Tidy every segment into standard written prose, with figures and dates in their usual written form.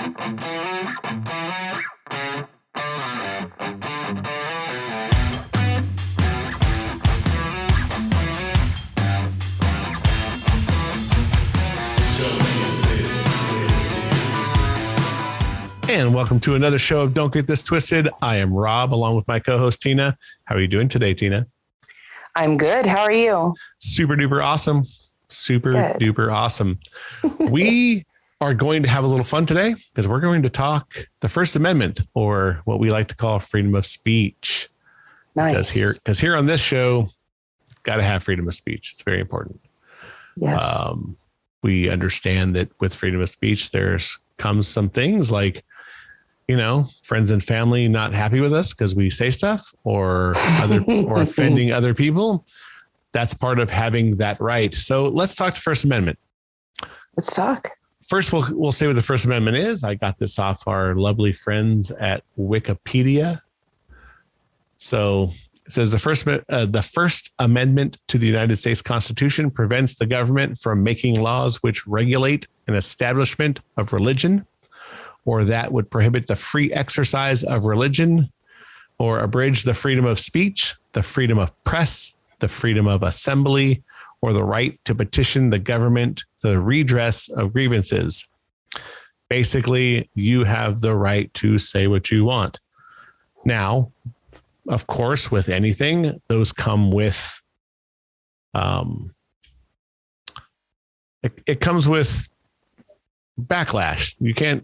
And welcome to another show of Don't Get This Twisted. I am Rob, along with my co-host Tina. How are you doing today, Tina? I'm good. How are you? Super duper awesome. Super duper awesome. We are going to have a little fun today because we're going to talk the First Amendment, or what we like to call freedom of speech. Nice. Because here on this show, got to have freedom of speech. It's very important. Yes. We understand that with freedom of speech, comes some things like, friends and family not happy with us because we say stuff or offending other people. That's part of having that right. So let's talk to First Amendment. Let's talk. First, we'll say what the First Amendment is. I got this off our lovely friends at Wikipedia. So it says the First Amendment to the United States Constitution prevents the government from making laws which regulate an establishment of religion, or that would prohibit the free exercise of religion, or abridge the freedom of speech, the freedom of press, the freedom of assembly, or the right to petition the government to the redress of grievances. Basically, you have the right to say what you want. Now, of course, with anything, those come with, it comes with backlash. You can't,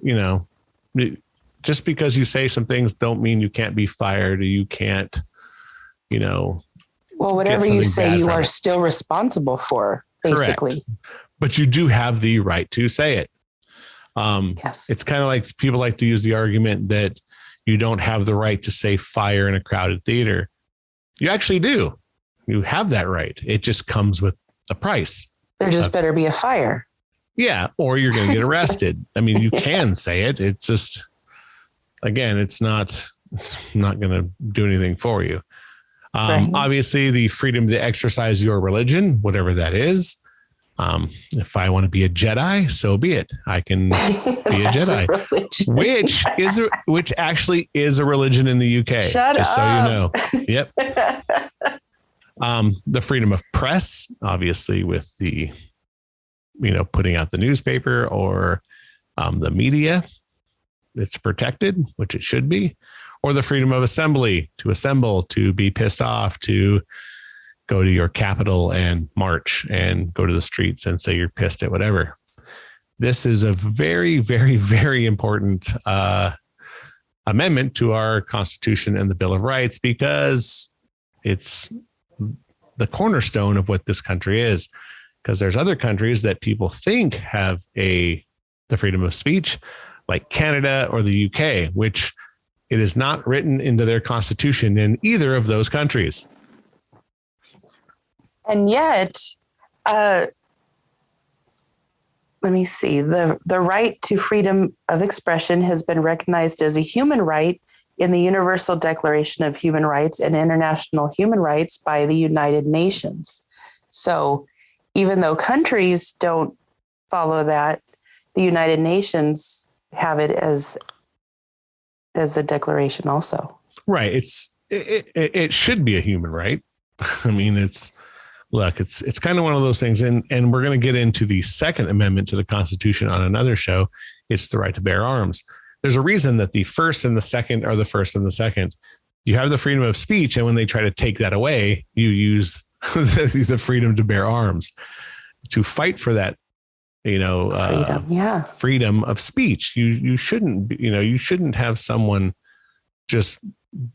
just because you say some things don't mean you can't be fired, or you can't, well, whatever you say, you are still responsible for, basically. Correct. But you do have the right to say it. Yes. It's kind of like people like to use the argument that you don't have the right to say fire in a crowded theater. You actually do. You have that right. It just comes with a price. There just better be a fire. Yeah. Or you're going to get arrested. I mean, you can say it. It's just, again, it's not going to do anything for you. Right. Obviously the freedom to exercise your religion, whatever that is. If I want to be a Jedi, so be it. I can be a Jedi, which actually is a religion in the UK. Shut just up. So you know. Yep. The freedom of press, obviously, with the, putting out the newspaper or the media, it's protected, which it should be, or the freedom of assembly, to assemble, to be pissed off, to go to your capital and march and go to the streets and say you're pissed at whatever. This is a very, very, very important amendment to our Constitution and the Bill of Rights, because it's the cornerstone of what this country is. Because there's other countries that people think have the freedom of speech, like Canada or the UK, which it is not written into their constitution in either of those countries. And yet, let me see, the right to freedom of expression has been recognized as a human right in the Universal Declaration of Human Rights and International Human Rights by the United Nations. So even though countries don't follow that, the United Nations have it as a declaration also. Right. It should be a human right. I mean, it's kind of one of those things. And we're going to get into the Second Amendment to the Constitution on another show. It's the right to bear arms. There's a reason that the first and the second are the first and the second. You have the freedom of speech. And when they try to take that away, you use the freedom to bear arms to fight for that, freedom of speech. You shouldn't have someone just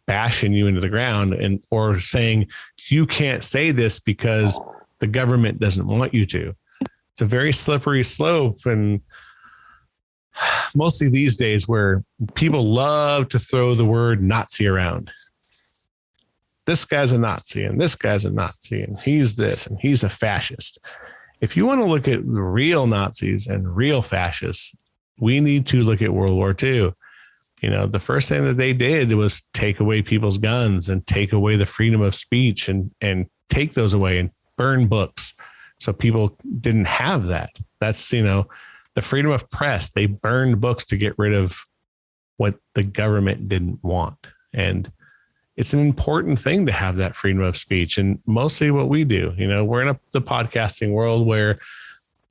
bashing you into the ground or saying you can't say this because the government doesn't want you to. It's a very slippery slope, and mostly these days where people love to throw the word Nazi around. This guy's a Nazi and this guy's a Nazi and he's this and he's a fascist. If you want to look at real Nazis and real fascists, we need to look at World War II. The first thing that they did was take away people's guns and take away the freedom of speech and take those away and burn books. So people didn't have that. That's, the freedom of press. They burned books to get rid of what the government didn't want. And it's an important thing to have that freedom of speech. And mostly what we do, we're in the podcasting world where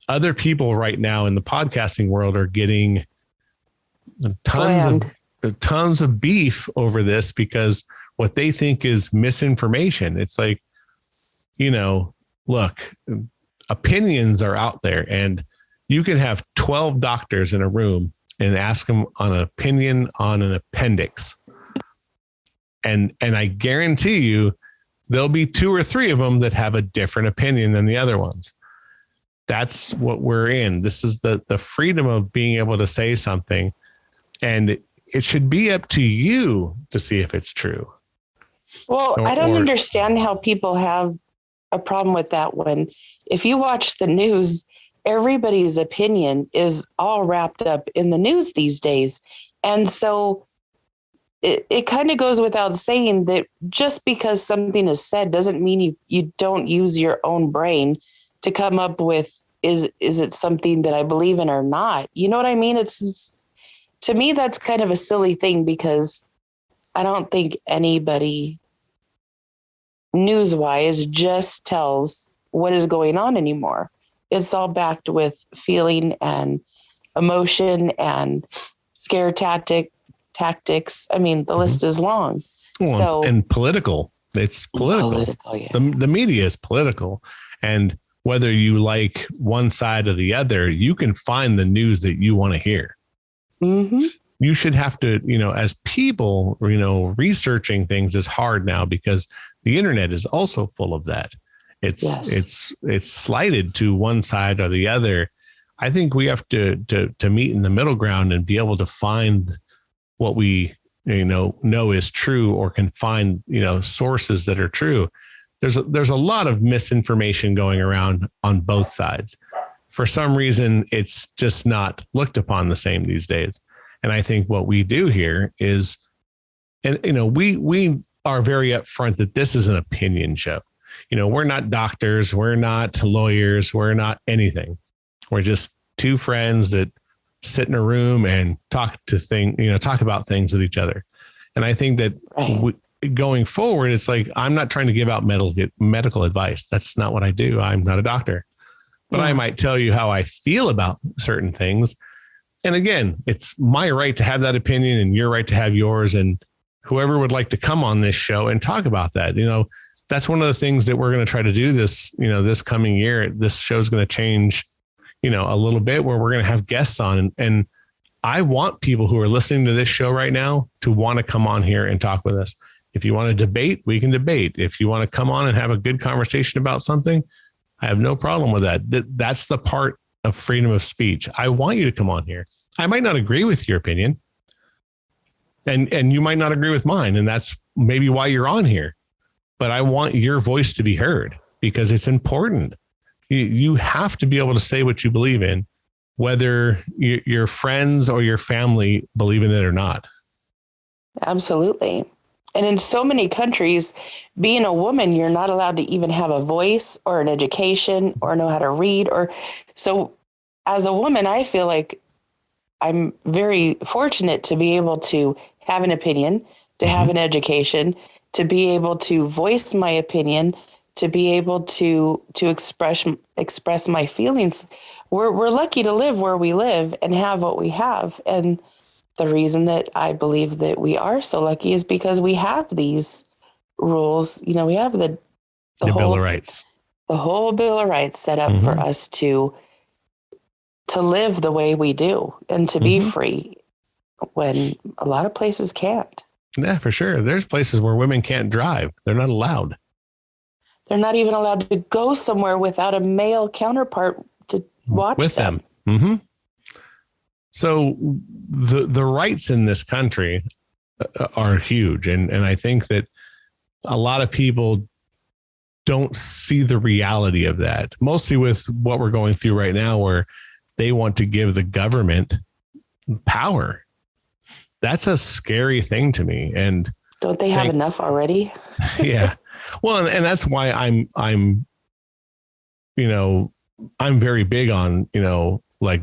other people right now in the podcasting world are getting tons of beef over this because what they think is misinformation. It's like, look, opinions are out there, and you can have 12 doctors in a room and ask them on an opinion on an appendix. And I guarantee you there'll be 2 or 3 of them that have a different opinion than the other ones. That's what we're in. This is the freedom of being able to say something, and it should be up to you to see if it's true. Well, I don't understand how people have a problem with that when, if you watch the news, everybody's opinion is all wrapped up in the news these days. And so it kind of goes without saying that just because something is said doesn't mean you don't use your own brain to come up with, is it something that I believe in or not? You know what I mean? It's to me, that's kind of a silly thing because I don't think anybody news-wise just tells what is going on anymore. It's all backed with feeling and emotion and scare tactics. I mean, the list is long. Well, and political. It's political. Yeah. The media is political. And whether you like one side or the other, you can find the news that you want to hear. Mm-hmm. You should have to, as people, researching things is hard now because the internet is also full of that. It's slighted to one side or the other. I think we have to meet in the middle ground and be able to find what we know is true, or can find sources that are true. There's a lot of misinformation going around on both sides. For some reason, it's just not looked upon the same these days. And I think what we do here is, and we are very upfront that this is an opinion show. We're not doctors, we're not lawyers, we're not anything. We're just 2 friends that sit in a room and talk about things with each other. And I think that going forward, it's like, I'm not trying to give out medical advice. That's not what I do. I'm not a doctor, but I might tell you how I feel about certain things. And again, it's my right to have that opinion and your right to have yours. And whoever would like to come on this show and talk about that, that's one of the things that we're going to try to do this coming year. This show is going to change, a little bit, where we're going to have guests on. And I want people who are listening to this show right now to want to come on here and talk with us. If you want to debate, we can debate. If you want to come on and have a good conversation about something, I have no problem with that. That's the part of freedom of speech. I want you to come on here. I might not agree with your opinion, and you might not agree with mine. And that's maybe why you're on here. But I want your voice to be heard because it's important. You have to be able to say what you believe in, whether your friends or your family believe in it or not. Absolutely. And in so many countries, being a woman, you're not allowed to even have a voice or an education or know how to read. So as a woman, I feel like I'm very fortunate to be able to have an opinion, to have an education, to be able to voice my opinion, to be able to express my feelings. We're lucky to live where we live and have what we have. And the reason that I believe that we are so lucky is because we have these rules. We have the whole Bill of Rights, the whole Bill of Rights set up for us to live the way we do and to be free when a lot of places can't. Yeah, for sure. There's places where women can't drive. They're not allowed. They're not even allowed to go somewhere without a male counterpart to watch with them. Mm-hmm. So the rights in this country are huge. And I think that a lot of people don't see the reality of that, mostly with what we're going through right now, where they want to give the government power. That's a scary thing to me. And don't they have enough already? Yeah. Well, and that's why I'm very big on, like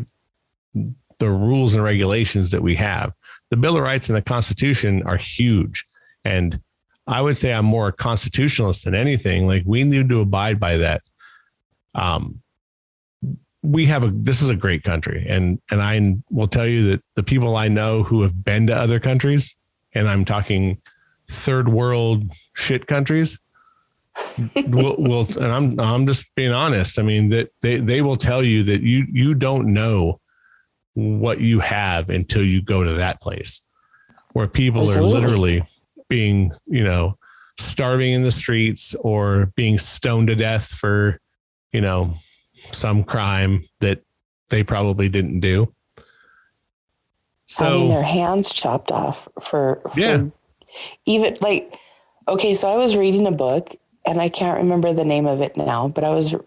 the rules and regulations that we have. The Bill of Rights and the Constitution are huge. And I would say I'm more a constitutionalist than anything. Like, we need to abide by that. This is a great country. And I will tell you that the people I know who have been to other countries, and I'm talking third world shit countries, will and I'm just being honest. I mean, that they will tell you that you don't know what you have until you go to that place, where people Absolutely. are literally being, starving in the streets or being stoned to death for, some crime that they probably didn't do. So having their hands chopped off for even like, okay, so I was reading a book and I can't remember the name of it now, but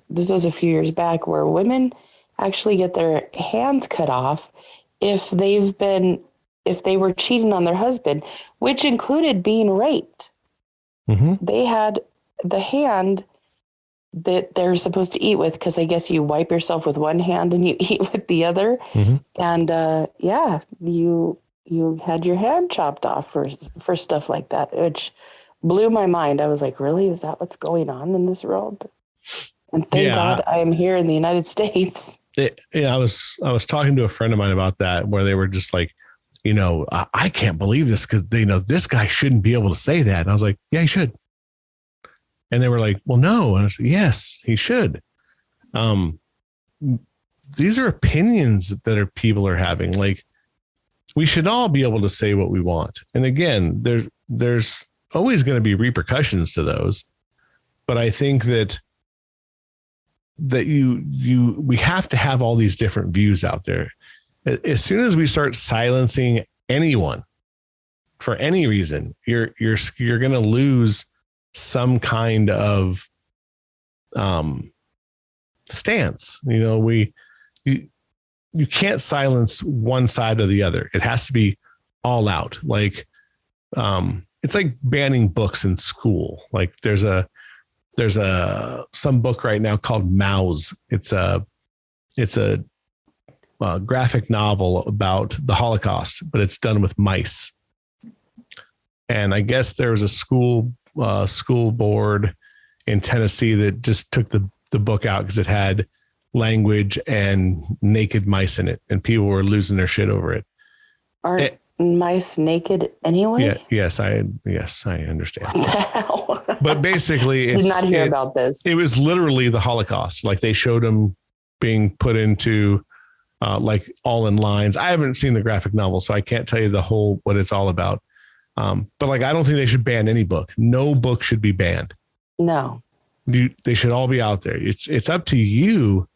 this was a few years back, where women actually get their hands cut off if they were cheating on their husband, which included being raped. Mm-hmm. They had the hand that they're supposed to eat with, because I guess you wipe yourself with one hand and you eat with the other. Mm-hmm. And you had your hand chopped off for stuff like that, which blew my mind. I was like, really? Is that what's going on in this world? And thank God I am here in the United States. I was talking to a friend of mine about that, where they were just like, I can't believe this, because this guy shouldn't be able to say that. And I was like, yeah, he should. And they were like, well, no. And I said, yes, he should. These are opinions that people are having. Like, we should all be able to say what we want. And again, there's always going to be repercussions to those. But I think that we have to have all these different views out there. As soon as we start silencing anyone for any reason, you're going to lose some kind of stance. You can't silence one side or the other. It has to be all out. Like, it's like banning books in school. Like, there's some book right now called Mouse. It's a graphic novel about the Holocaust, but it's done with mice. And I guess there was a school board in Tennessee that just took the book out because it had language and naked mice in it, and people were losing their shit over it. Aren't mice naked anyway? Yeah. Yes, I understand. What the hell? But basically, did not hear about this. It was literally the Holocaust. Like, they showed them being put into like all in lines. I haven't seen the graphic novel, so I can't tell you what it's all about. But like, I don't think they should ban any book. No book should be banned. No. They should all be out there. It's up to you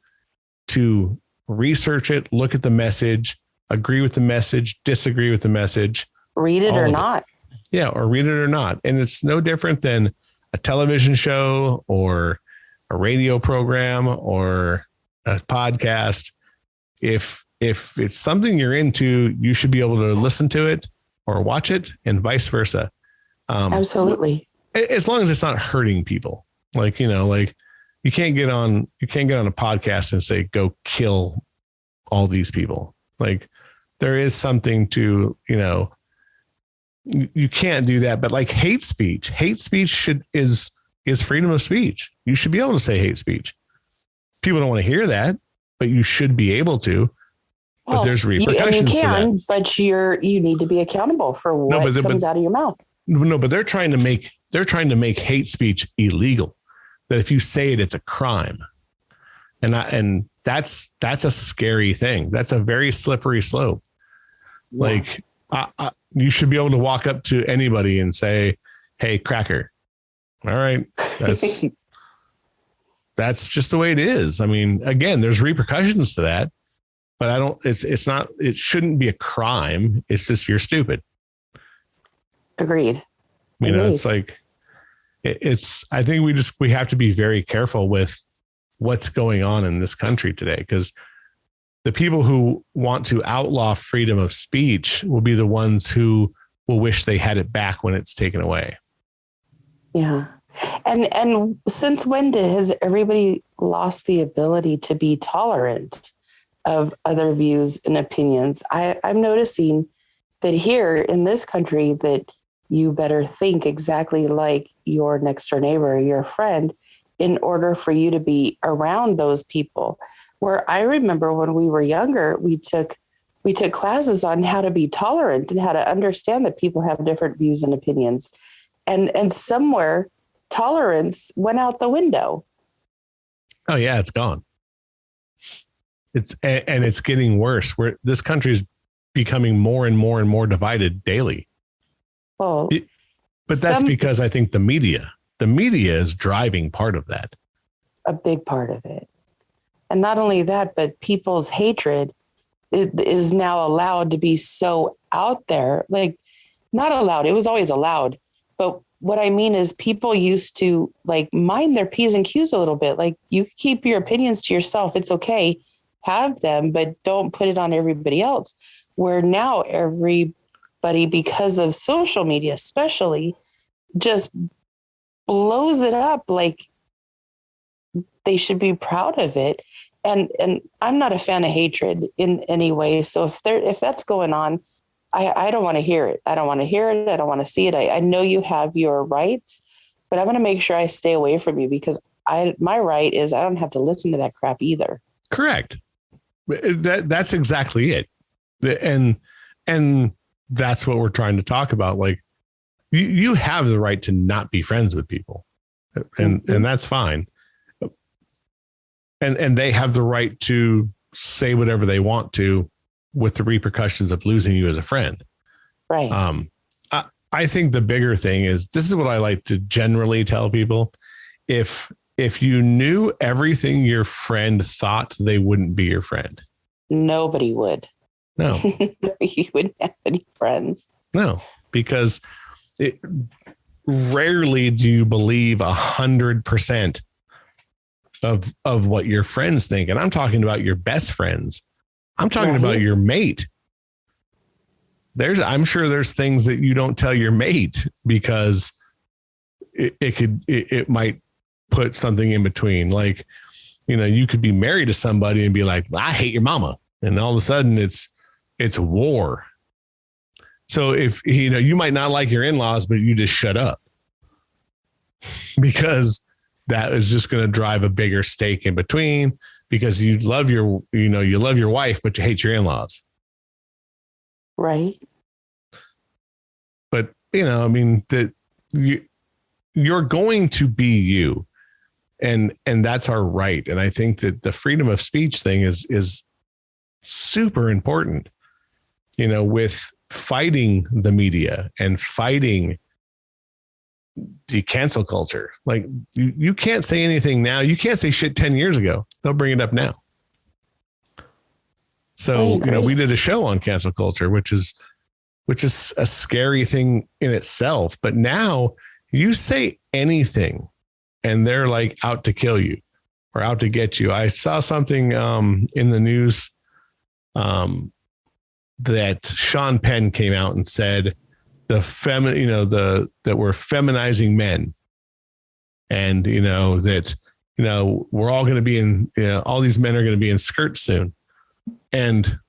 to research it, look at the message, agree with the message, disagree with the message. Read it or not. Yeah, or read it or not. And it's no different than a television show or a radio program or a podcast. If it's something you're into, you should be able to listen to it or watch it, and vice versa. Absolutely. As long as it's not hurting people. Like, you can't get on a podcast and say, go kill all these people. Like, there is something to, you can't do that. But like, hate speech is freedom of speech. You should be able to say hate speech. People don't want to hear that, but you should be able to. But there's repercussions to that. But you need to be accountable for what comes out of your mouth. No, but they're trying to make hate speech illegal. That if you say it, it's a crime. And that's a scary thing. That's a very slippery slope. Yeah. Like, you should be able to walk up to anybody and say, hey, cracker. All right. That's just the way it is. I mean, again, there's repercussions to that, but it shouldn't be a crime. It's just, you're stupid. Agreed. It's like, I think we have to be very careful with what's going on in this country today, because the people who want to outlaw freedom of speech will be the ones who will wish they had it back when it's taken away. Yeah. And since when has everybody lost the ability to be tolerant of other views and opinions. I'm noticing that here in this country that you better think exactly like your next door neighbor, your friend, in order for you to be around those people. Where I remember when we were younger, we took classes on how to be tolerant and how to understand that people have different views and opinions. And somewhere tolerance went out the window. Oh yeah, it's gone. It's getting worse. This country's becoming more and more and more divided daily. Oh, but that's because I think the media is driving part of that. A big part of it. And not only that, but people's hatred is now allowed to be so out there. Like, not allowed. It was always allowed. But what I mean is people used to like mind their P's and Q's a little bit. Like, you keep your opinions to yourself. It's okay. Have them, but don't put it on everybody else. Where now everybody, because of social media especially, just blows it up like they should be proud of it. And I'm not a fan of hatred in any way. So if that's going on, I don't want to hear it. I don't want to hear it. I don't want to see it. I know you have your rights, but I'm going to make sure I stay away from you because my right is I don't have to listen to that crap either. Correct. That's exactly it. And that's what we're trying to talk about. Like you have the right to not be friends with people and that's fine. And they have the right to say whatever they want to with the repercussions of losing you as a friend. Right. I think the bigger thing is, this is what I like to generally tell people. If you knew everything your friend thought, they wouldn't be your friend. Nobody would. No. You wouldn't have any friends. No, because rarely do you believe 100% of what your friends think. And I'm talking about your best friends. I'm talking about your mate. I'm sure there's things that you don't tell your mate because it might put something in between. Like, you could be married to somebody and be like, I hate your mama. And all of a sudden it's war. So if, you might not like your in-laws, but you just shut up because that is just going to drive a bigger stake in between because you love your wife, but you hate your in-laws. Right. But, that you're going to be you and that's our right. And I think that the freedom of speech thing is super important, with fighting the media and fighting the cancel culture. Like you can't say anything now. You can't say shit 10 years ago. They'll bring it up now. So, we did a show on cancel culture, which is a scary thing in itself. But now you say anything and they're like out to kill you or out to get you. I saw something in the news that Sean Penn came out and said that we're feminizing men and, that, we're all going to be in, all these men are going to be in skirts soon. And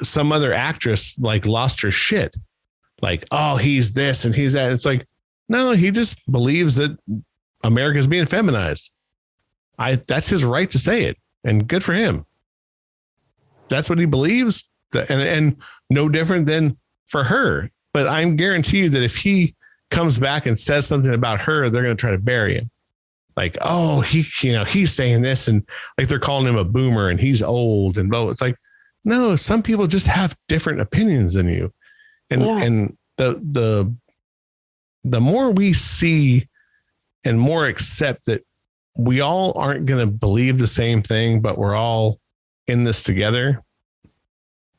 some other actress like lost her shit. Like, oh, he's this and he's that. It's like, no, he just believes that America's being feminized. That's his right to say it and good for him. That's what he believes. And no different than for her. But I'm guarantee you that if he comes back and says something about her, they're going to try to bury him. Like, oh, he's saying this and like they're calling him a boomer and he's old and blah. It's like, no, some people just have different opinions than you. And the more we see and more accept that we all aren't going to believe the same thing, but we're all in this together,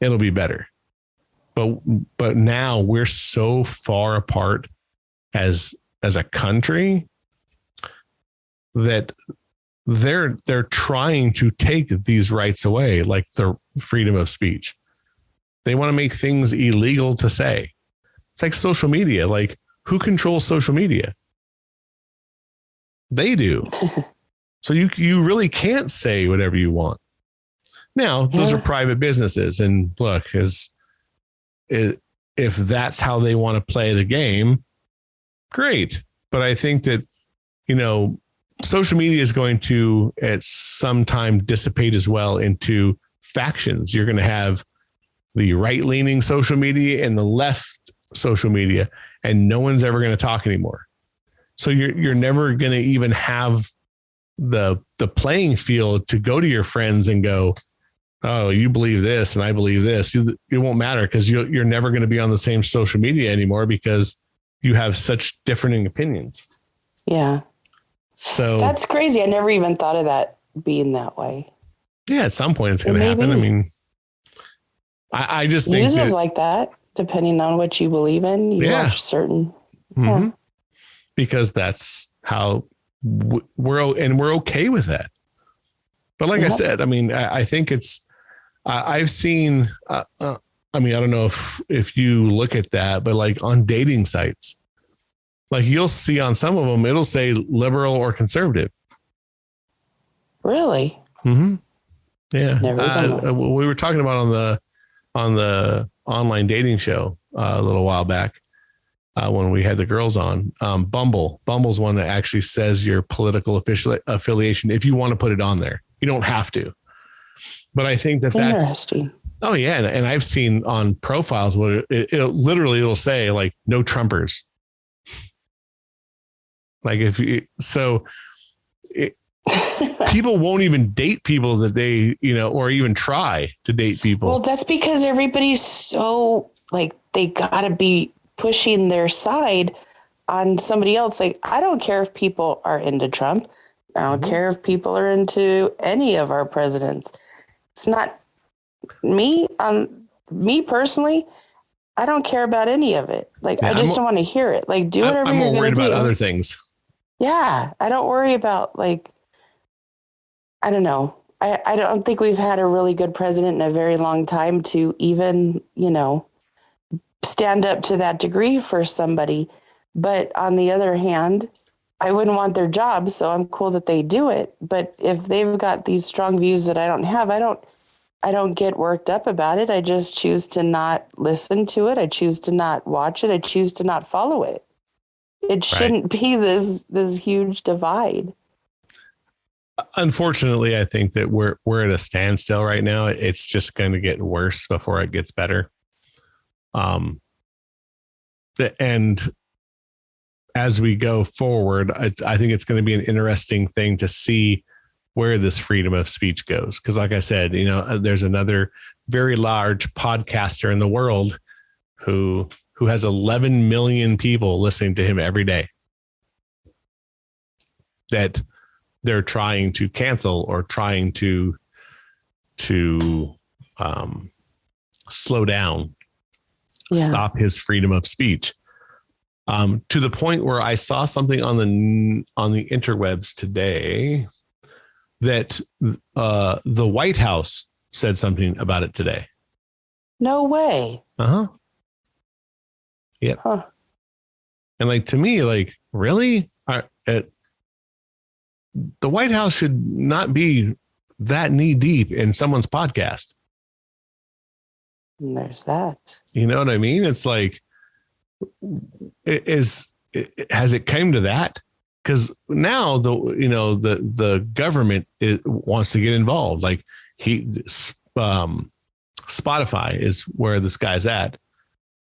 it'll be better. But now we're so far apart as a country that they're trying to take these rights away, like the freedom of speech. They want to make things illegal to say. It's like social media. Like, who controls social media? They do. So you really can't say whatever you want. Now, those are private businesses, and look, if that's how they want to play the game, great. But I think that, social media is going to at some time dissipate as well into factions. You're going to have the right-leaning social media and the left social media, and no one's ever going to talk anymore. So you're never going to even have the playing field to go to your friends and go, oh, you believe this and I believe this. It won't matter because you're never going to be on the same social media anymore because you have such differing opinions. Yeah. So that's crazy. I never even thought of that being that way. Yeah, at some point it's going to happen. I mean, I just think news is like that, depending on what you believe in. You watch certain. Mm-hmm. Yeah. Because that's how we're okay with that. But like I said, I mean, I think I've seen, I don't know if you look at that, but like on dating sites, like you'll see on some of them, it'll say liberal or conservative. Really? Mm-hmm. Yeah. Never we were talking about on the online dating show a little while back when we had the girls on. Bumble's one that actually says your political affiliation if you want to put it on there. You don't have to. But I think that's interesting. Oh yeah, and I've seen on profiles where it'll say like no Trumpers. Like people won't even date people that they, or even try to date people. Well, that's because everybody's so like, they gotta be pushing their side on somebody else. Like, I don't care if people are into Trump. I don't care if people are into any of our presidents. It's not me. Me personally, I don't care about any of it. Like, I just don't want to hear it. Like, do whatever I'm you're more worried about other things. Yeah. I don't worry about like, I don't know. I don't think we've had a really good president in a very long time to even, stand up to that degree for somebody. But on the other hand, I wouldn't want their job, so I'm cool that they do it. But if they've got these strong views that I don't have, I don't get worked up about it. I just choose to not listen to it. I choose to not watch it. I choose to not follow it. It shouldn't be this huge divide. Unfortunately, I think that we're at a standstill right now. It's just going to get worse before it gets better. And as we go forward, I think it's going to be an interesting thing to see where this freedom of speech goes. Because like I said, there's another very large podcaster in the world who has 11 million people listening to him every day that they're trying to cancel or trying to slow down, stop his freedom of speech. To the point where I saw something on the interwebs today that the White House said something about it today. No way. Uh-huh. Yep. Huh. And like, to me, like, really? The White House should not be that knee deep in someone's podcast. And there's that. You know what I mean? It's like, has it come to that? Because now the government wants to get involved. Like Spotify is where this guy's at,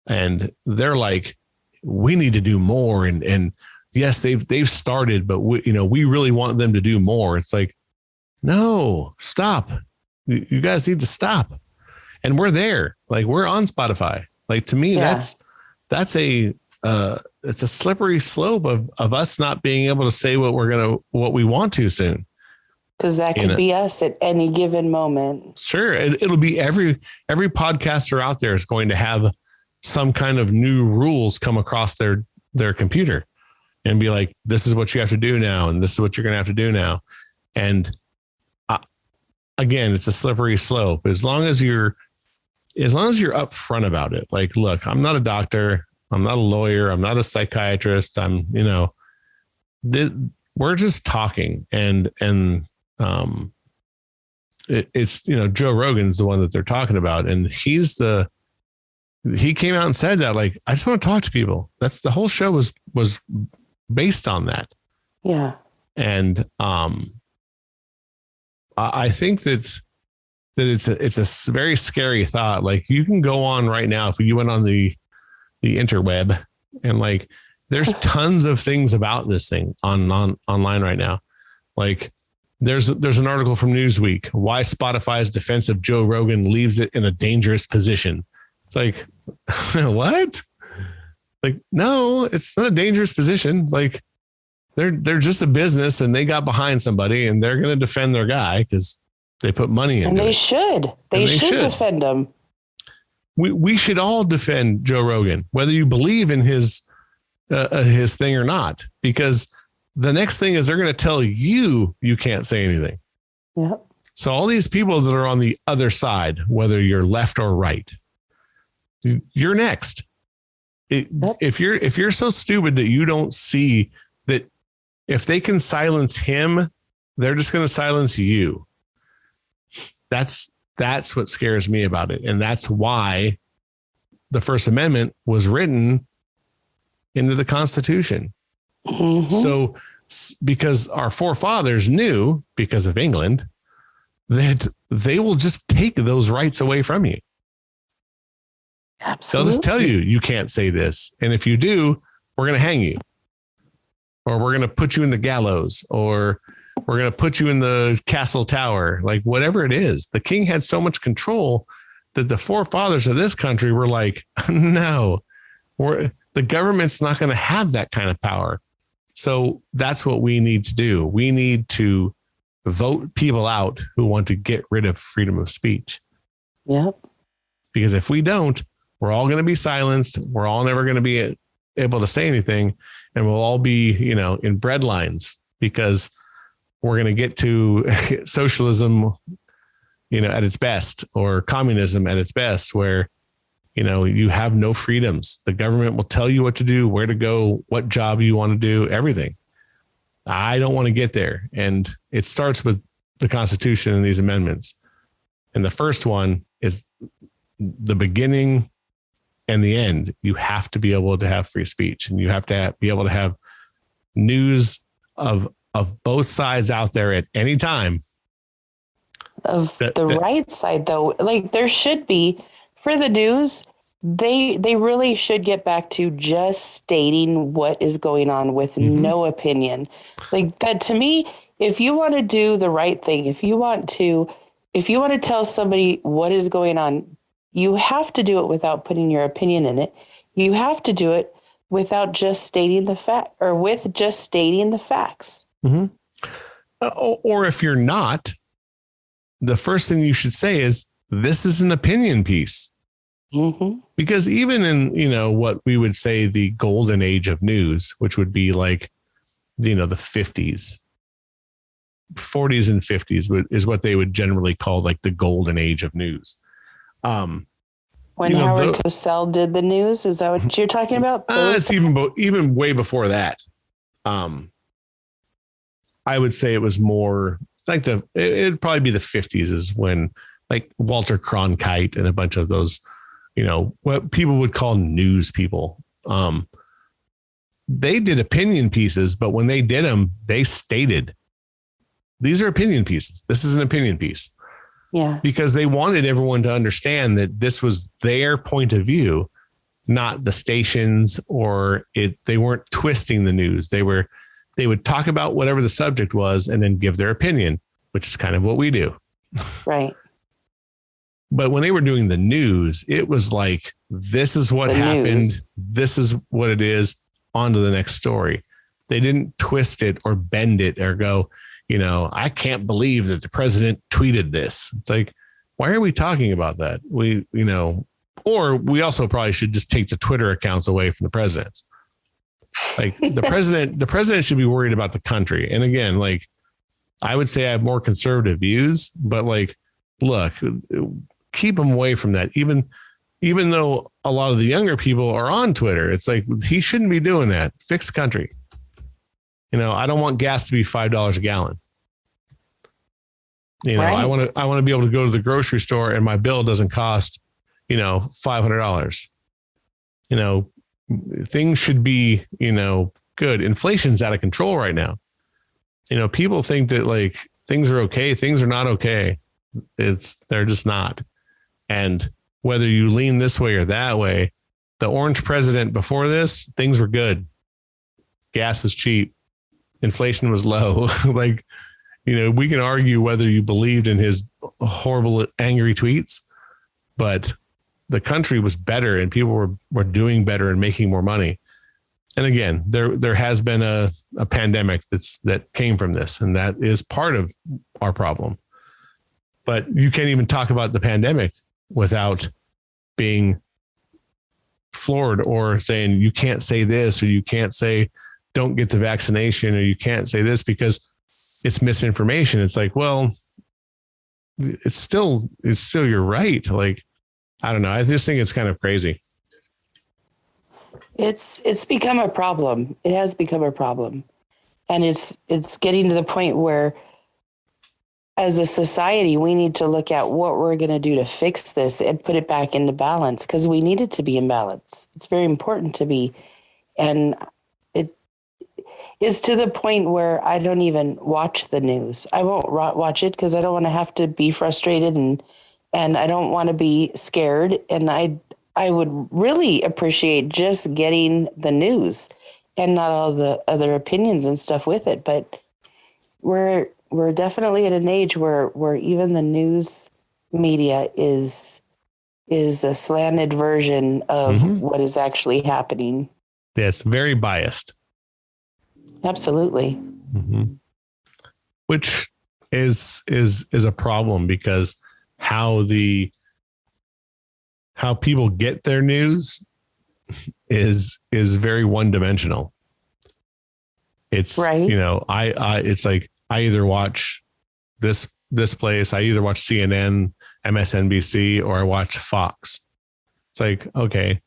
and they're like, we need to do more. And yes, they've started, but we really want them to do more. It's like, no, stop. You guys need to stop. And we're there. Like, we're on Spotify. Like, to me, that's it's a slippery slope of us not being able to say what we want to soon. Because that could be us at any given moment. Sure. It'll be every podcaster out there is going to have some kind of new rules come across their computer and be like, this is what you have to do now. And this is what you're going to have to do now. And again, it's a slippery slope. As long as you're upfront about it, like, look, I'm not a doctor. I'm not a lawyer. I'm not a psychiatrist. We're just talking and it's, Joe Rogan's the one that they're talking about. And he came out and said that, like, I just want to talk to people. That's the whole show was based on that. Yeah. And I think that it's a very scary thought. Like, you can go on right now, if you went on the interweb, and like, there's tons of things about this thing online right now. Like, there's an article from Newsweek, why Spotify's defense of Joe Rogan leaves it in a dangerous position. It's like, what? Like, no, it's not a dangerous position. Like, they're just a business, and they got behind somebody, and they're going to defend their guy because they put money into it. And they should. They should defend him. We should all defend Joe Rogan, whether you believe in his thing or not, because the next thing is they're going to tell you can't say anything. Yep. So all these people that are on the other side, whether you're left or right, you're next. If you're so stupid that you don't see that if they can silence him, they're just going to silence you. That's what scares me about it. And that's why the First Amendment was written into the Constitution. Mm-hmm. So, because our forefathers knew, because of England, that they will just take those rights away from you. Absolutely. They'll just tell you can't say this. And if you do, we're going to hang you, or we're going to put you in the gallows, or we're going to put you in the castle tower, like whatever it is. The king had so much control that the forefathers of this country were like, no, the government's not going to have that kind of power. So that's what we need to do. We need to vote people out who want to get rid of freedom of speech. Yep. Because if we don't, we're all going to be silenced. We're all never going to be able to say anything. And we'll all be, in bread lines, because we're going to get to socialism, at its best, or communism at its best, where, you have no freedoms. The government will tell you what to do, where to go, what job you want to do, everything. I don't want to get there. And it starts with the Constitution and these amendments. And the first one is the beginning and the end. You have to be able to have free speech, and you have to be able to have news of both sides out there at any time. Of the right side, though, like, there should be, for the news, they really should get back to just stating what is going on with no opinion. Like, that, to me, if you want to do the right thing, if you want to tell somebody what is going on, you have to do it without putting your opinion in it. You have to do it without just stating the fact, or with just stating the facts. Mm-hmm. Or if you're not, the first thing you should say is, this is an opinion piece. Mm-hmm. Because even in, what we would say the golden age of news, which would be like, the 50s, 40s and 50s is what they would generally call like the golden age of news. When Howard Cosell did the news, is that what you're talking about? It's even way before that. I would say it was more like it'd probably be the 50s is when, like, Walter Cronkite and a bunch of those, what people would call news people. They did opinion pieces, but when they did them, they stated, these are opinion pieces. This is an opinion piece. Yeah. Because they wanted everyone to understand that this was their point of view, not the stations, or they weren't twisting the news. They would talk about whatever the subject was and then give their opinion, which is kind of what we do. Right. But when they were doing the news, it was like, this is what happened. News. This is what it is. On to the next story. They didn't twist it or bend it or go, I can't believe that the president tweeted this. It's like, why are we talking about that? Or we also probably should just take the Twitter accounts away from the presidents. Like, the president should be worried about the country. And again, like, I would say I have more conservative views, but like, look, keep them away from that. Even though a lot of the younger people are on Twitter, it's like, he shouldn't be doing that. Fix the country. I don't want gas to be $5 a gallon. You know, Right. I want to be able to go to the grocery store and my bill doesn't cost, you know, $500. You know, things should be, you know, good. Inflation's out of control right now. You know, people think that like things are okay. Things are not okay. They're just not. And whether you lean this way or that way, the orange president before this, things were good. Gas was cheap. Inflation was low. Like, you know, we can argue whether you believed in his horrible, angry tweets, but the country was better and people were doing better and making more money. And again, there has been a pandemic that came from this, and that is part of our problem. But you can't even talk about the pandemic without being floored or saying you can't say this, or you can't say don't get the vaccination, or you can't say this because it's misinformation. It's like, well, it's still you're right. Like, I don't know. I just think it's kind of crazy. It's become a problem. It has become a problem. And it's getting to the point where as a society, we need to look at what we're going to do to fix this and put it back into balance, because we need it to be in balance. It's very important to be. And it is to the point where I don't even watch the news. I won't watch it because I don't want to have to be frustrated and I don't want to be scared. And I would really appreciate just getting the news and not all the other opinions and stuff with it. But we're definitely at an age where even the news media is a slanted version of what is actually happening. Yes, very biased. Absolutely. Mm-hmm. Which is a problem, because how people get their news is very one dimensional. It's right. You know, it's like I either watch this place, I either watch CNN, MSNBC, or I watch Fox. It's like, okay.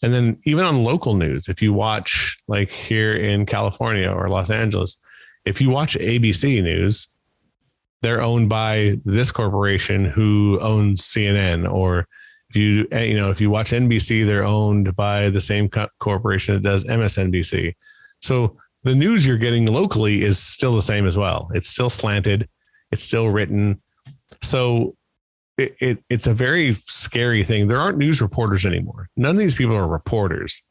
And then even on local news, if you watch like here in California or Los Angeles, if you watch ABC News, they're owned by this corporation who owns CNN. Or if you watch NBC, they're owned by the same corporation that does MSNBC. So the news you're getting locally is still the same as well. It's still slanted. It's still written. So it's a very scary thing. There aren't news reporters anymore. None of these people are reporters.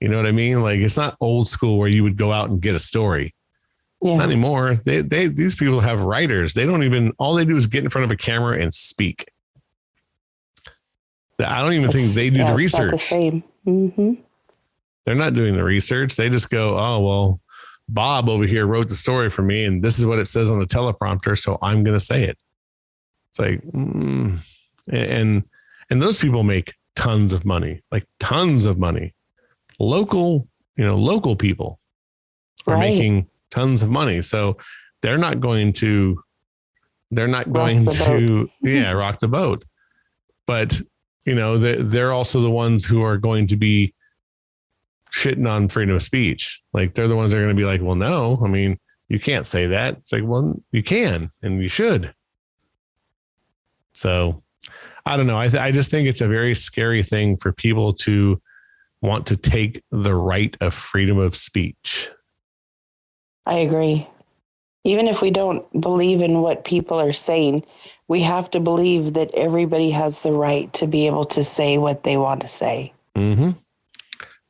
You know what I mean? Like, it's not old school where you would go out and get a story. Yeah. Not anymore. These people have writers. All they do is get in front of a camera and speak. I don't even think they do the research. Not the same. Mm-hmm. They're not doing the research. They just go, oh, well, Bob over here wrote the story for me, and this is what it says on the teleprompter, so I'm going to say it. It's like, and those people make tons of money, like tons of money. Local people are making tons of money. So they're not going to rock the boat. But, you know, they're also the ones who are going to be shitting on freedom of speech. Like, they're the ones that are going to be like, well, no, I mean, you can't say that. It's like, well, you can, and you should. So I don't know. I just think it's a very scary thing for people to want to take the right of freedom of speech. I agree. Even if we don't believe in what people are saying, we have to believe that everybody has the right to be able to say what they want to say. Mm-hmm.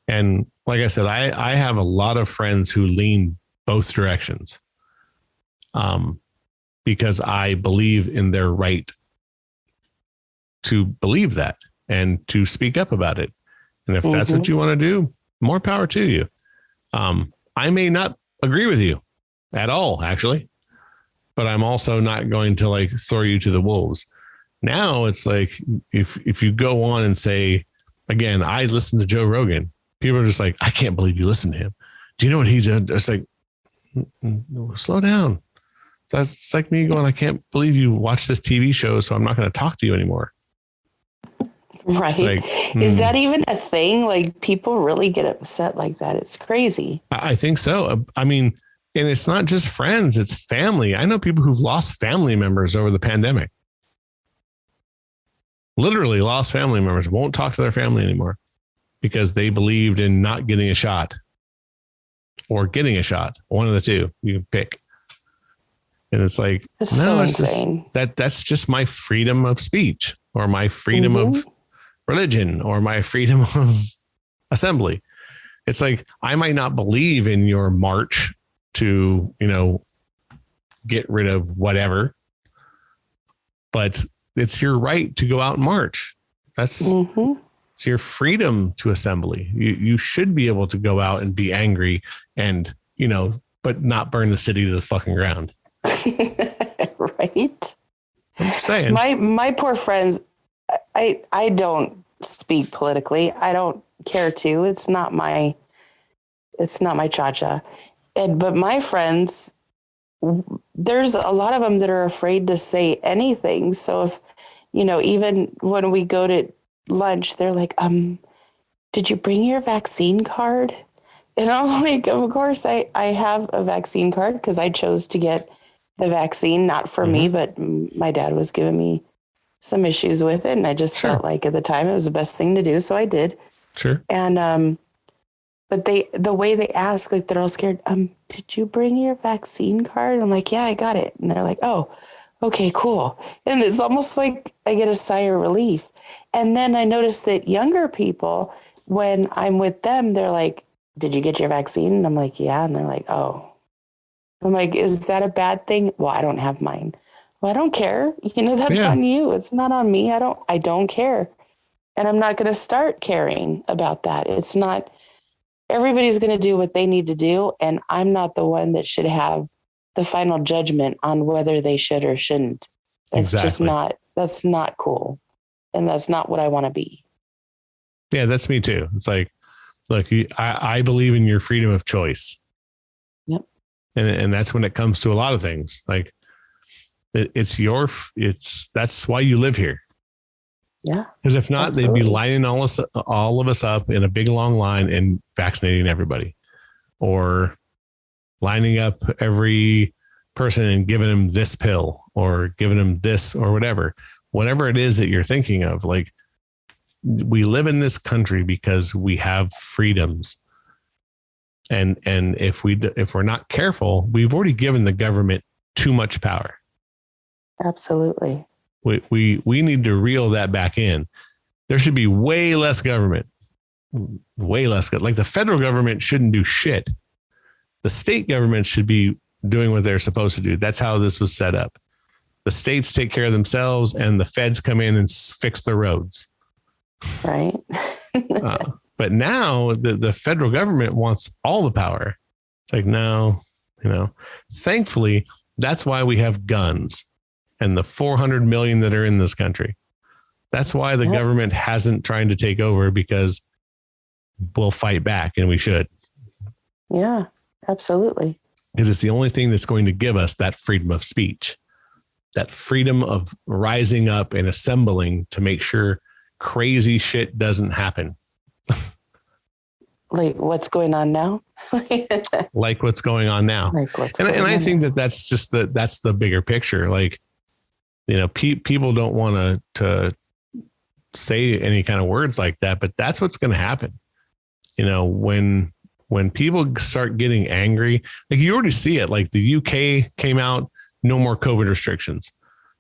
And like I said, I have a lot of friends who lean both directions, because I believe in their right to believe that and to speak up about it. And if that's what you want to do, more power to you. I may not agree with you at all, actually, but I'm also not going to like throw you to the wolves. Now it's like, if you go on and say, again, I listen to Joe Rogan, people are just like, I can't believe you listen to him. Do you know what he did? It's like, slow down. It's like me going, I can't believe you watch this TV show, so I'm not going to talk to you anymore. Right. Like, is that even a thing? Like, people really get upset like that? It's crazy. I think so. I mean, And it's not just friends, it's family. I know people who've lost family members over the pandemic. Literally lost family members, won't talk to their family anymore because they believed in not getting a shot or getting a shot. One of the two, you can pick. And it's like, It's no, so it's insane. just that's just my freedom of speech or my freedom of religion or my freedom of assembly. It's like, I might not believe in your march to, get rid of whatever, but it's your right to go out and march. It's your freedom to assembly. You should be able to go out and be angry and, but not burn the city to the fucking ground. Right. I'm just saying. My poor friends, I don't speak politically. I don't care to. It's not my cha-cha. But my friends, there's a lot of them that are afraid to say anything. So if, even when we go to lunch, they're like, did you bring your vaccine card? And I'm like, of course I have a vaccine card because I chose to get the vaccine, not for me, but my dad was giving me some issues with it. And I just felt like at the time it was the best thing to do. So I did. Sure. And, but the way they ask, like they're all scared. Did you bring your vaccine card? I'm like, yeah, I got it. And they're like, oh, okay, cool. And it's almost like I get a sigh of relief. And then I noticed that younger people, when I'm with them, they're like, did you get your vaccine? And I'm like, yeah. And they're like, oh. I'm like, is that a bad thing? Well, I don't have mine. Well, I don't care. That's on you. It's not on me. I don't care. And I'm not going to start caring about that. It's not, everybody's going to do what they need to do. And I'm not the one that should have the final judgment on whether they should or shouldn't. That's that's not cool. And that's not what I want to be. Yeah, that's me too. It's like, look, I believe in your freedom of choice. Yep. And that's when it comes to a lot of things. Like that's why you live here. Yeah. Because if not, absolutely. They'd be lining all of us up in a big long line and vaccinating everybody, or lining up every person and giving them this pill or giving them this or whatever it is that you're thinking of. Like, we live in this country because we have freedoms. And if we're not careful, we've already given the government too much power. Absolutely. We need to reel that back in. There should be way less government, way less good. Like, the federal government shouldn't do shit. The state government should be doing what they're supposed to do. That's how this was set up. The states take care of themselves and the feds come in and fix the roads. Right. But now the federal government wants all the power. It's like, no, thankfully, that's why we have guns and the 400 million that are in this country. That's why the government hasn't tried to take over, because we'll fight back, and we should. Yeah, absolutely. Because it's the only thing that's going to give us that freedom of speech, that freedom of rising up and assembling to make sure crazy shit doesn't happen. Like what's going on now? Like what's going on now. And I think that's just that's the bigger picture. Like, people don't want to say any kind of words like that, but that's what's going to happen. When people start getting angry, like, you already see it. Like, the UK came out, no more COVID restrictions.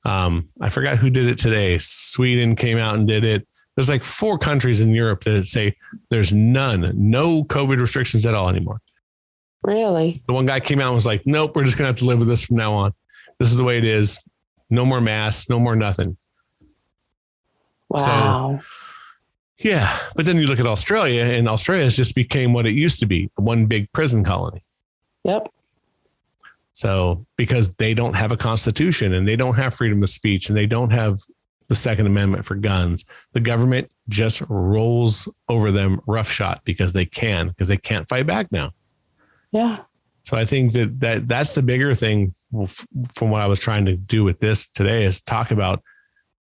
I forgot who did it today. Sweden came out and did it. There's like 4 countries in Europe that say there's no COVID restrictions at all anymore. Really? The one guy came out and was like, nope, we're just going to have to live with this from now on. This is the way it is. No more masks, no more nothing. Wow. So, yeah. But then you look at Australia, and Australia has just became what it used to be, one big prison colony. Yep. So, because they don't have a constitution and they don't have freedom of speech and they don't have the Second Amendment for guns, the government just rolls over them roughshod because they can't fight back now. Yeah. So I think that's the bigger thing from what I was trying to do with this today, is talk about,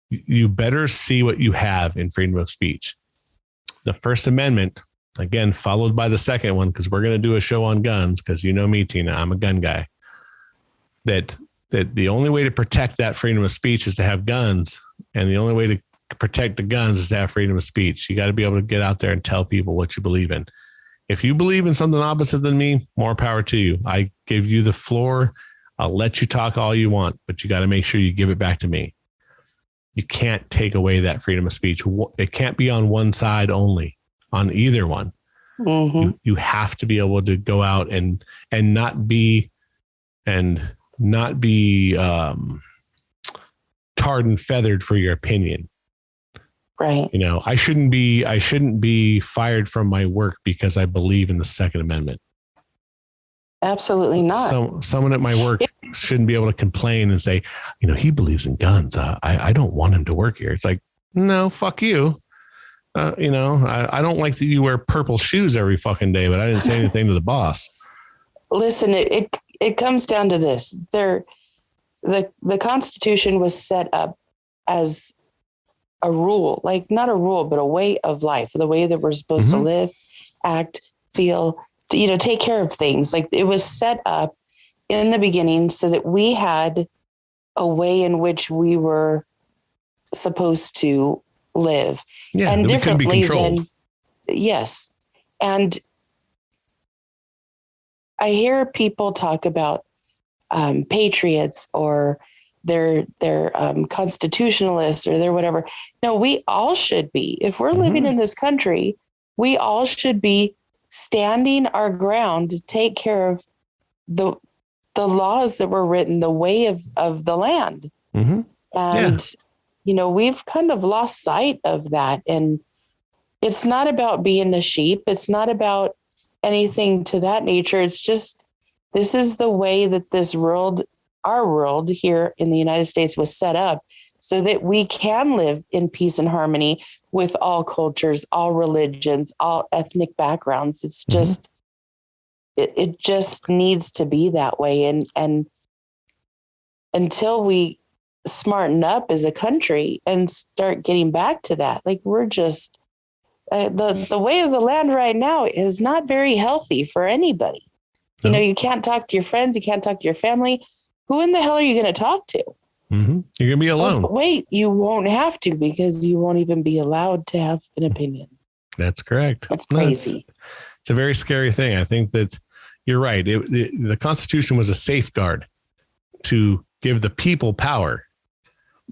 you better see what you have in freedom of speech. The First Amendment again, followed by the second one, because we're going to do a show on guns, because you know me, Tina, I'm a gun guy, that the only way to protect that freedom of speech is to have guns. And the only way to protect the guns is to have freedom of speech. You got to be able to get out there and tell people what you believe in. If you believe in something opposite than me, more power to you. I give you the floor. I'll let you talk all you want, but you got to make sure you give it back to me. You can't take away that freedom of speech. It can't be on one side only, on either one. Mm-hmm. You have to be able to go out and not be tarred and feathered for your opinion. Right. You know, I shouldn't be fired from my work because I believe in the Second Amendment. Absolutely not. Someone at my work shouldn't be able to complain and say, you know, he believes in guns. I don't want him to work here. It's like, no, fuck you. You know, I don't like that you wear purple shoes every fucking day, but I didn't say anything to the boss. Listen, it comes down to this. The Constitution was set up as a rule, like not a rule, but a way of life, the way that we're supposed to live, act, feel, take care of things. Like it was set up in the beginning so that we had a way in which we were supposed to live. Yeah, and differently than, yes. And I hear people talk about patriots or they're constitutionalists or they're whatever. No, we all should be. If we're living in this country, we all should be standing our ground to take care of the laws that were written, the way of the land. Mm-hmm. And, we've kind of lost sight of that. And it's not about being a sheep. It's not about anything to that nature. It's just, this is the way that this world, our world here in the United States was set up so that we can live in peace and harmony with all cultures, all religions, all ethnic backgrounds. It's just, it just needs to be that way. And until we smarten up as a country and start getting back to that, like we're just, the way of the land right now is not very healthy for anybody. No. You can't talk to your friends. You can't talk to your family. Who in the hell are you going to talk to? Mm-hmm. You're going to be alone. Oh, wait, you won't have to because you won't even be allowed to have an opinion. That's correct. That's crazy. It's a very scary thing. I think that you're right. The Constitution was a safeguard to give the people power.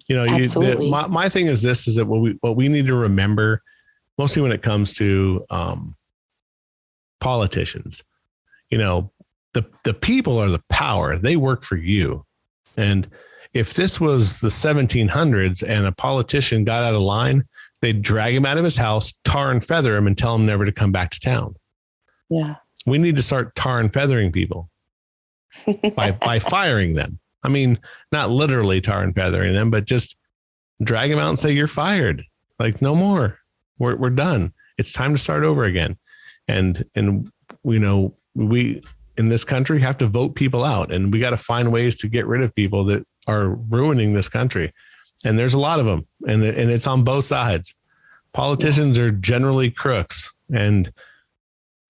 Absolutely. My thing is this, is that what we need to remember, mostly when it comes to politicians, the people are the power. They work for you. And if this was the 1700s and a politician got out of line, they'd drag him out of his house, tar and feather him, and tell him never to come back to town. Yeah. We need to start tar and feathering people by firing them. I mean, not literally tar and feathering them, but just drag them out and say, you're fired. Like, no more. We're done. It's time to start over again. And we in this country have to vote people out, and we got to find ways to get rid of people that are ruining this country. And there's a lot of them, and it's on both sides. Politicians are generally crooks, and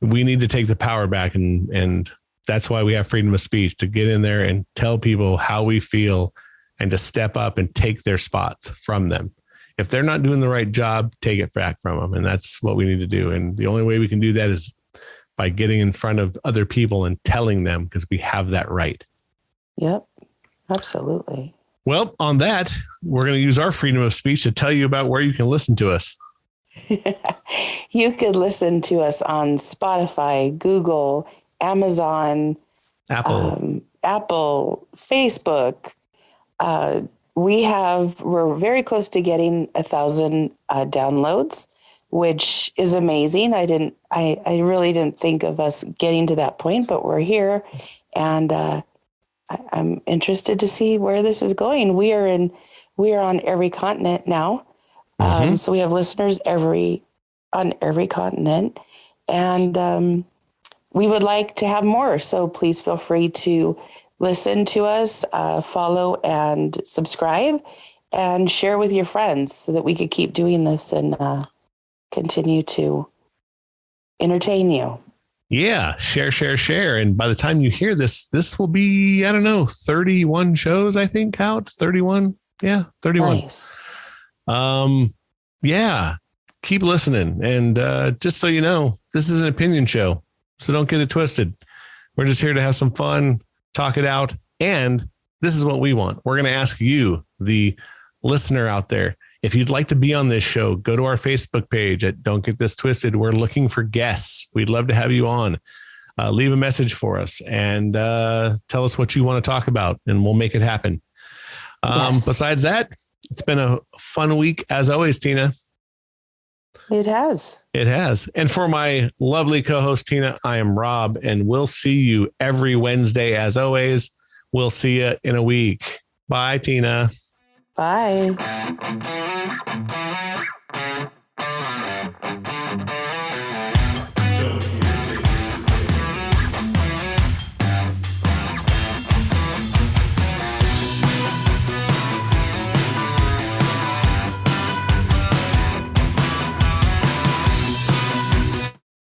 we need to take the power back. And that's why we have freedom of speech, to get in there and tell people how we feel and to step up and take their spots from them. If they're not doing the right job, take it back from them. And that's what we need to do. And the only way we can do that is by getting in front of other people and telling them, because we have that right. Yep, absolutely. Well, on that, we're going to use our freedom of speech to tell you about where you can listen to us. You could listen to us on Spotify, Google, Amazon, Apple, Facebook. We're very close to getting 1,000 downloads, which is amazing. I really didn't think of us getting to that point, but we're here, and I'm interested to see where this is going. We are on every continent now. So we have listeners on every continent, and we would like to have more. So please feel free to listen to us, follow and subscribe, and share with your friends so that we could keep doing this and continue to entertain you. Yeah. Share. And by the time you hear this, this will be, I don't know, 31 shows, I think, out. 31. Yeah. 31. Nice. Yeah. Keep listening. And just so you know, this is an opinion show. So don't get it twisted. We're just here to have some fun, talk it out. And this is what we want. We're going to ask you, the listener out there, if you'd like to be on this show, go to our Facebook page at Don't Get This Twisted. We're looking for guests. We'd love to have you on. Leave a message for us and tell us what you want to talk about, and we'll make it happen. Yes. Besides that, it's been a fun week as always, Tina. It has. It has. And for my lovely co-host, Tina, I am Rob, and we'll see you every Wednesday as always. We'll see you in a week. Bye, Tina. Bye.